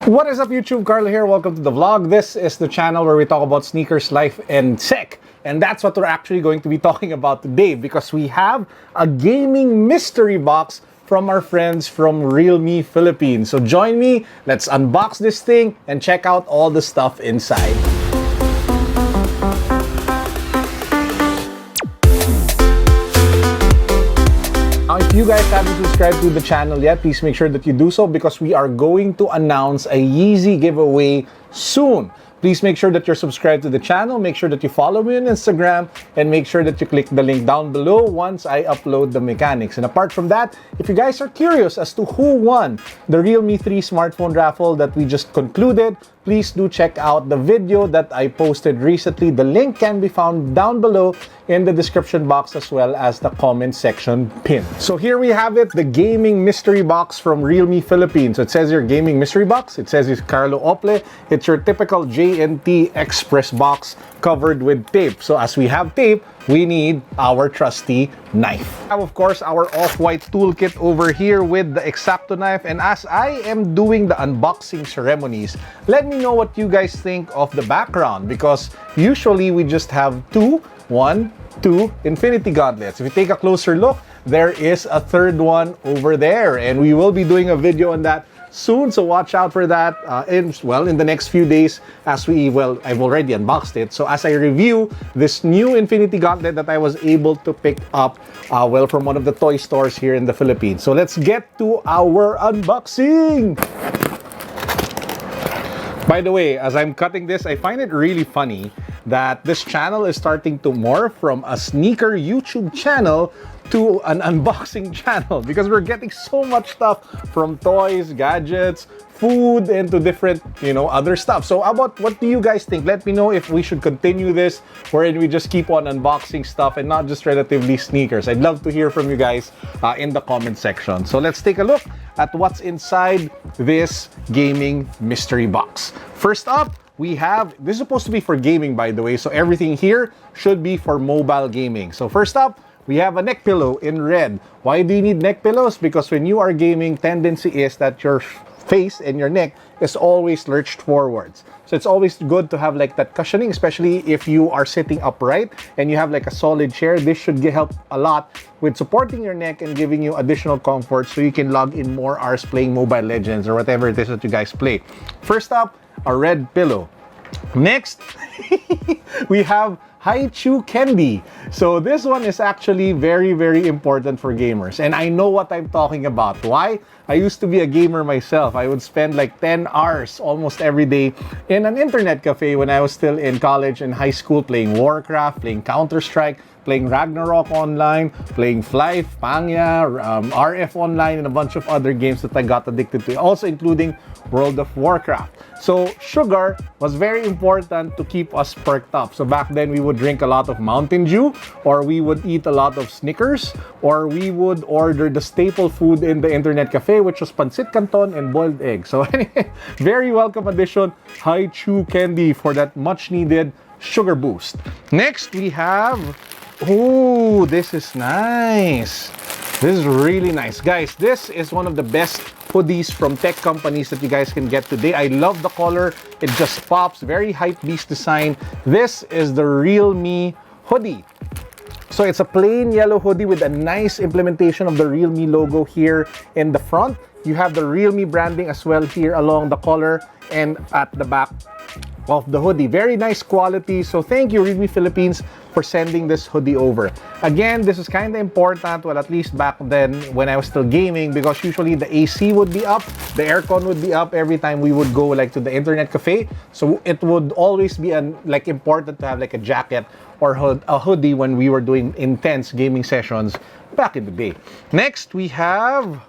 What is up, YouTube? Carlo here. Welcome to the vlog. This is the channel where we talk about sneakers, life, and tech. And that's what we're actually going to be talking about today because we have a gaming mystery box from our friends from RealMe Philippines. So join me, let's unbox this thing and check out all the stuff inside. If you guys haven't subscribed to the channel yet, please make sure that you do so because we are going to announce a Yeezy giveaway soon. Please make sure that you're subscribed to the channel, make sure that you follow me on Instagram, and make sure that you click the link down below once I upload the mechanics. And apart from that, if you guys are curious as to who won the RealMe 3 smartphone raffle that we just concluded, please do check out the video that I posted recently. The link can be found down below in the description box as well as the comment section pin. So here we have it, the gaming mystery box from RealMe Philippines. So it says your gaming mystery box. It says it's Carlo Ople. It's your typical J&T Express box covered with tape. So as we have tape, we need our trusty knife. We have, of course, our off-white toolkit over here with the X-Acto knife. And as I am doing the unboxing ceremonies, let me know what you guys think of the background because usually we just have two infinity gauntlets. If you take a closer look, there is a third one over there, and we will be doing a video on that soon, so watch out for that in the next few days as I've already unboxed it. So as I review this new infinity gauntlet that I was able to pick up from one of the toy stores here in the Philippines. So let's get to our unboxing. By the way, as I'm cutting this, I find it really funny that this channel is starting to morph from a sneaker YouTube channel to an unboxing channel because we're getting so much stuff from toys, gadgets, food, and to different, other stuff. So what do you guys think? Let me know if we should continue this wherein we just keep on unboxing stuff and not just relatively sneakers. I'd love to hear from you guys in the comment section. So let's take a look at what's inside this gaming mystery box. First up, we have, this is supposed to be for gaming, by the way, so everything here should be for mobile gaming. So first up, we have a neck pillow in red. Why do you need neck pillows? Because when you are gaming, tendency is that your face and your neck is always lurched forwards. So it's always good to have like that cushioning, especially if you are sitting upright and you have like a solid chair. This should help a lot with supporting your neck and giving you additional comfort so you can log in more hours playing Mobile Legends or whatever it is that you guys play. First up, a red pillow. Next, we have Haichu candy. So this one is actually very, very important for gamers. And I know what I'm talking about. Why? I used to be a gamer myself. I would spend like 10 hours almost every day in an internet cafe when I was still in college and high school playing Warcraft, playing Counter-Strike, playing Ragnarok online, playing Flife, Pangya, RF online, and a bunch of other games that I got addicted to, also including World of Warcraft. So sugar was very important to keep us perked up. So back then we would drink a lot of Mountain Dew, or we would eat a lot of Snickers, or we would order the staple food in the internet cafe, which was pancit canton and boiled egg. So anyway, very welcome addition, Haichu candy for that much needed sugar boost. Next we have, oh, this is nice. This is really nice. Guys, this is one of the best hoodies from tech companies that you guys can get today. I love the color. It just pops. Very hype beast design. This is the RealMe Hoodie. So it's a plain yellow hoodie with a nice implementation of the RealMe logo here in the front. You have the RealMe branding as well here along the collar and at the back of the hoodie. Very nice quality. So thank you, RealMe Philippines, for sending this hoodie over. Again, this is kind of important, well, at least back then when I was still gaming, because usually the AC would be up, the aircon would be up every time we would go like to the internet cafe. So it would always be important to have like a jacket or a hoodie when we were doing intense gaming sessions back in the day. Next, we have,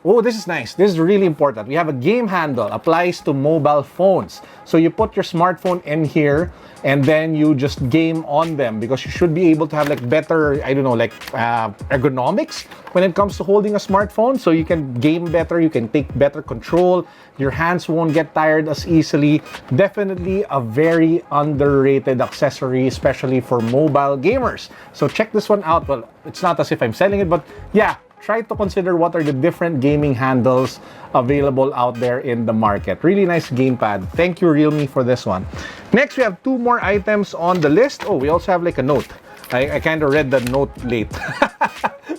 oh, this is nice. This is really important. We have a game handle, applies to mobile phones. So you put your smartphone in here and then you just game on them because you should be able to have like better, ergonomics when it comes to holding a smartphone. So you can game better, you can take better control, your hands won't get tired as easily. Definitely a very underrated accessory, especially for mobile gamers. So check this one out. Well, it's not as if I'm selling it, but yeah, try to consider what are the different gaming handles available out there in the market. Really nice gamepad. Thank you, RealMe, for this one. Next, we have 2 more items on the list. Oh, we also have like a note. I kind of read the note late.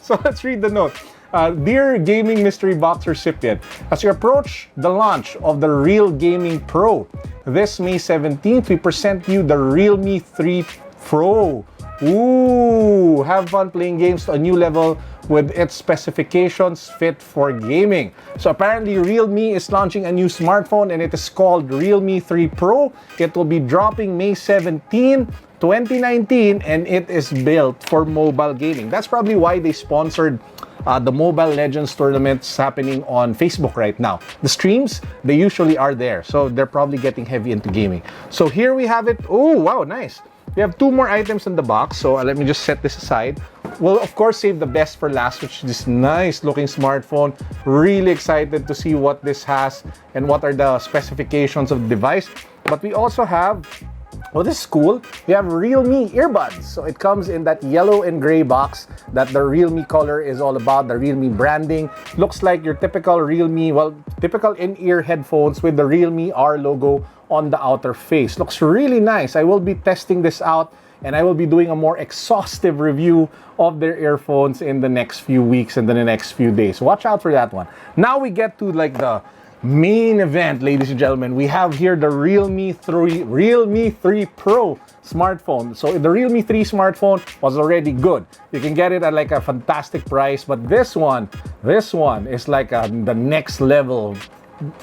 So let's read the note. Dear Gaming Mystery Box recipient, as you approach the launch of the Real Gaming Pro, this May 17th, we present you the RealMe 3 Pro. Ooh, have fun playing games to a new level with its specifications fit for gaming. So apparently RealMe is launching a new smartphone and it is called RealMe 3 Pro. It will be dropping May 17, 2019, and it is built for mobile gaming. That's probably why they sponsored the Mobile Legends tournaments happening on Facebook right now. The streams, they usually are there. So they're probably getting heavy into gaming. So here we have it. Oh, wow, nice. We have 2 more items in the box. So let me just set this aside. We'll, of course, save the best for last, which is this nice looking smartphone. Really excited to see what this has and what are the specifications of the device. But we also have, oh, this is cool. We have RealMe Earbuds. So it comes in that yellow and gray box that the RealMe color is all about, the RealMe branding. Looks like your typical RealMe, well, typical in-ear headphones with the RealMe R logo on the outer face. Looks really nice. I will be testing this out and I will be doing a more exhaustive review of their earphones in the next few weeks and then the next few days. Watch out for that one. Now we get to like the main event, ladies and gentlemen. We have here the RealMe 3 Pro smartphone. So the RealMe 3 smartphone was already good. You can get it at like a fantastic price, but this one is like the next level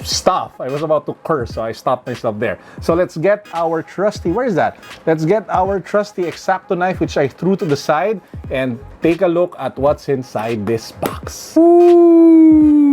stuff. I was about to curse, so I stopped myself there. So let's get our trusty, where is that? Let's get our trusty X-Acto knife, which I threw to the side, and take a look at what's inside this box. Ooh.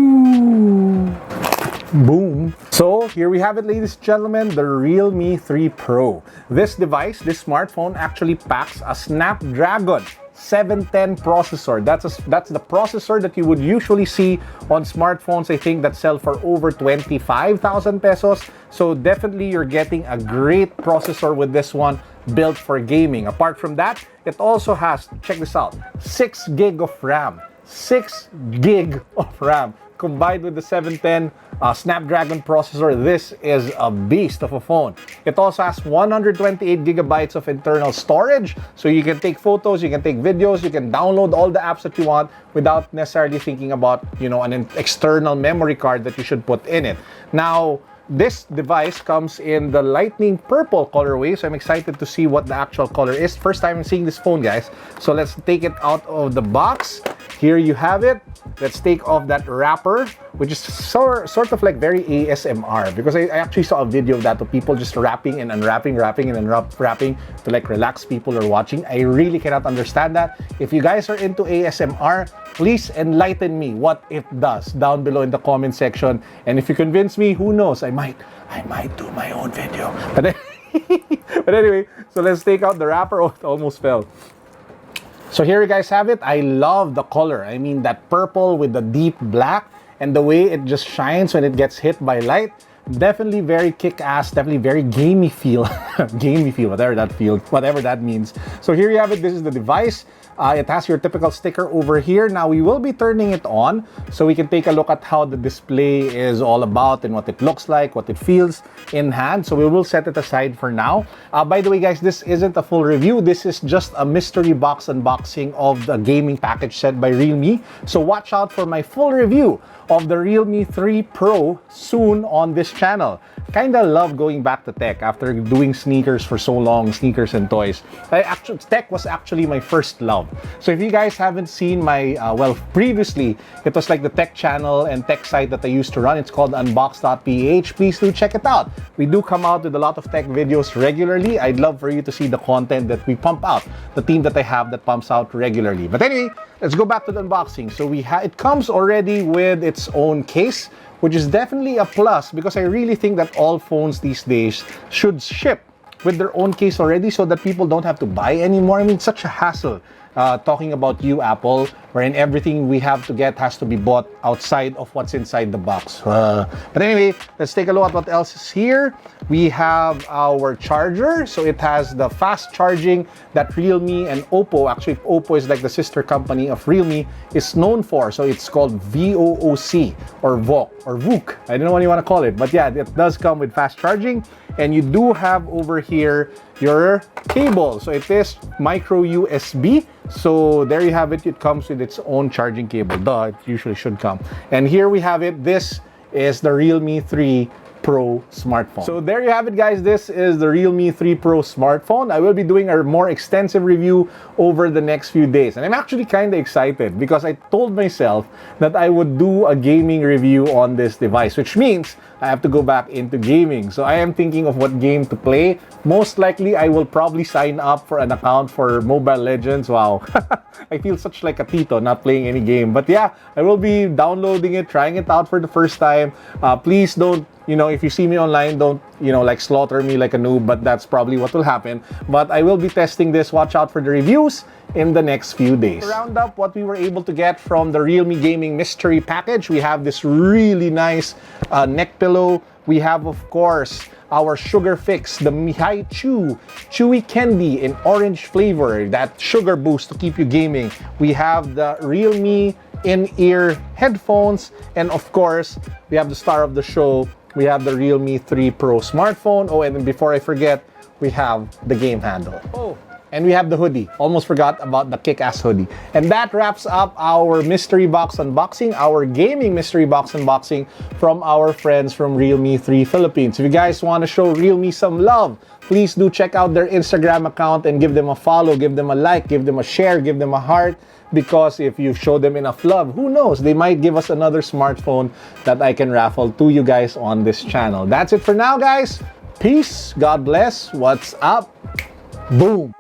Boom. So here we have it, ladies and gentlemen, the RealMe 3 Pro. This device, this smartphone actually packs a Snapdragon 710 processor. That's the processor that you would usually see on smartphones, I think, that sell for over 25,000 pesos. So definitely you're getting a great processor with this one, built for gaming. Apart from that, it also has, check this out, 6 gig of RAM. 6 gig of RAM. Combined with the 710 Snapdragon processor, this is a beast of a phone. It also has 128 gigabytes of internal storage, so you can take photos, you can take videos, you can download all the apps that you want without necessarily thinking about, you know, an external memory card that you should put in it. Now, this device comes in the lightning purple colorway, so I'm excited to see what the actual color is. First time I'm seeing this phone, guys. So let's take it out of the box. Here you have it. Let's take off that wrapper, which is sort of like very ASMR, because I actually saw a video of that, of people just wrapping and unwrapping, wrapping and unwrapping to like relax people are watching. I really cannot understand that. If you guys are into ASMR, please enlighten me what it does down below in the comment section. And if you convince me, who knows, I might do my own video. But anyway, so let's take out the wrapper. Oh, it almost fell. So here you guys have it. I love the color. I mean, that purple with the deep black and the way it just shines when it gets hit by light. Definitely very kick-ass, definitely very gamey feel. Gamey feel, whatever that means. So here you have it. This is the device. It has your typical sticker over here. Now we will be turning it on so we can take a look at how the display is all about and what it looks like, what it feels in hand. So we will set it aside for now. By the way, guys, this isn't a full review. This is just a mystery box unboxing of the gaming package set by RealMe. So watch out for my full review of the RealMe 3 Pro soon on this channel. Kinda love going back to tech after doing sneakers for so long, sneakers and toys. Tech was actually my first love. So if you guys haven't seen my, well, previously, it was like the tech channel and tech site that I used to run. It's called unbox.ph. Please do check it out. We do come out with a lot of tech videos regularly. I'd love for you to see the content that we pump out, the team that I have that pumps out regularly. But anyway, let's go back to the unboxing. So it comes already with its own case, which is definitely a plus, because I really think that all phones these days should ship with their own case already so that people don't have to buy anymore. I mean, it's such a hassle talking about you, Apple, wherein everything we have to get has to be bought outside of what's inside the box. But anyway, let's take a look at what else is here. We have our charger. So it has the fast charging that RealMe and Oppo, actually Oppo is like the sister company of RealMe, is known for. So it's called VOOC or VOOC or VOOC. I don't know what you want to call it. But yeah, it does come with fast charging. And you do have over here your cable. So it is micro USB. So there you have it. It comes with its own charging cable. Duh, it usually should come. And here we have it. This is the RealMe 3 Pro smartphone. So there you have it, guys. This is the RealMe 3 Pro smartphone. I will be doing a more extensive review over the next few days. And I'm actually kind of excited because I told myself that I would do a gaming review on this device, which means I have to go back into gaming. So I am thinking of what game to play. Most likely, I will probably sign up for an account for Mobile Legends. Wow. I feel such like a tito not playing any game. But yeah, I will be downloading it, trying it out for the first time. Please don't, if you see me online, don't, like slaughter me like a noob, but that's probably what will happen. But I will be testing this. Watch out for the reviews in the next few days. To round up what we were able to get from the RealMe Gaming Mystery Package, we have this really nice neck pillow. We have, of course, our Sugar Fix, the Mihai Chewy Candy in orange flavor, that sugar boost to keep you gaming. We have the RealMe in-ear headphones, and of course, we have the star of the show. We have the RealMe 3 Pro smartphone. Oh, and then before I forget, we have the game handle. Oh, and we have the hoodie. Almost forgot about the kick-ass hoodie. And that wraps up our mystery box unboxing, our gaming mystery box unboxing from our friends from RealMe 3 Philippines. If you guys want to show RealMe some love, please do check out their Instagram account and give them a follow, give them a like, give them a share, give them a heart. Because if you show them enough love, who knows, they might give us another smartphone that I can raffle to you guys on this channel. That's it for now, guys. Peace. God bless. What's up? Boom.